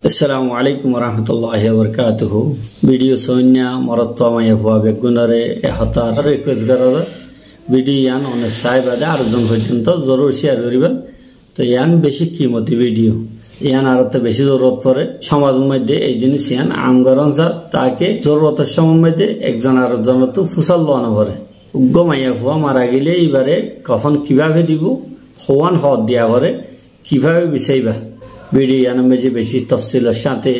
Assalamu alaikum warahmatullahi wabarakatuh. Video sonya maratwa maya huwa begunare hatar request garada video yan on saiba da arjon hoytinto zorur share koriben to yan beshi kimoti video yan arotte beshi zorot pore samaj moddhe ei jinis yan amgaron za take zoroter সময় মধ্যে একজন আরেকজন তো ফুসাল লওয়া পড়ে উগ্গ মাইয়া হুয়া মারা গেলে এবারে কফন কিভাবে দিব হওয়ান হদ দিয়া পড়ে কিভাবে বিছাইবা ভিডিও ইয়ানমে যে বেশি তফসিলের সাথে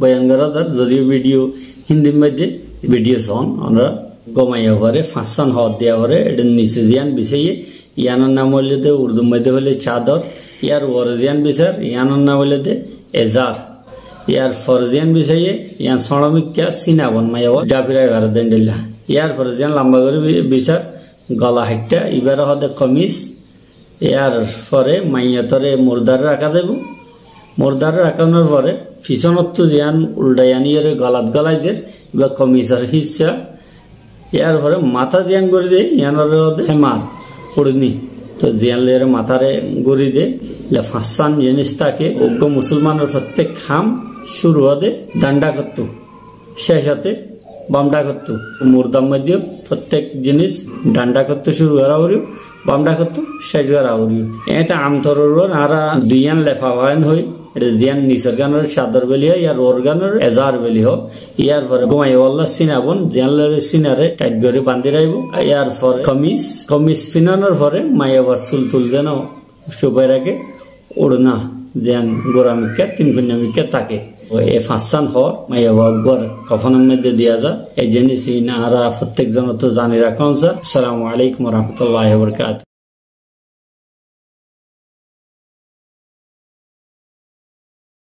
বয়ান করা যদিও ভিডিও হিন্দি মধ্যে ভিডিও সন আমরা গমাইয়া পরে ফাঁসান হদ দেওয়া পরে এটা নিচে জিয়ান বিছাইয়ে ইয়ানোর নাম হইলে দে উর্দু মধ্যে হলে চাদর ইয়ার ওরজিয়ান বিচার ইয়ানোর নাম হইলে দে এজার ইয়ার ফরজিয়ান বিছাইয়ে ইয়ান সড়মিকা সিনাবন মাইয়া ডাফিরাই ঘর দেন্ডিল্লা ইয়ার ফরজিয়ান লম্বা করে বিচার গলা হাইটটা এবার হদে কমিজ ইয়ার পরে মাইয়া তরে মুর্দার রাখা দেব মুর্দার রাখানোর পরে ফিসনত জিয়ান উল্টাইয়ানিয়ে গলাত গলাই দের বা কমিজের হিসা ইয়ার পরে মাথা জিয়ান করে দে ইয়ানোর হেমার উড়নি তো জিয়ান লের মাথারে গড়ি দে ফাঁসান জিনিসটাকে অজ্ঞ মুসলমানের প্রত্যেক খাম শুরু হদে ডান্ডা করত শেষ হতে বামডা করত মুর্দার মধ্যে প্রত্যেক জিনিস ডান্ডা করতে শুরু করা হরিও বামডা করত শেষ করা হরিও এটা আমতরর আরা দুইয়ান লেফা হয়ন হই এটা জিয়ান নিসর গানের সাদর বেলি হয় ইয়ার ওর গানের এজার বেলি হোক ইয়ার পরে গোমাই ওয়াল্লা সিনাবন জিয়ান লের সিনারে টাইট করে বান্ধি রাখবো ইয়ার পরে কমিজ ফিনানোর পরে মাইয়াবার চুল তুল যেন শুকাই রাখে ওড়না জিয়ান গোড়ামিকা তিন খুন্যামিকা থাকে এ ফাঁসান হর মাইয়াবার গড় কফনের মধ্যে দিয়া যায় এই জিনিস আরা প্রত্যেক জন তো জানি রাখা। আসসালামু আলাইকুম রহমতুল্লাহ বরকাত।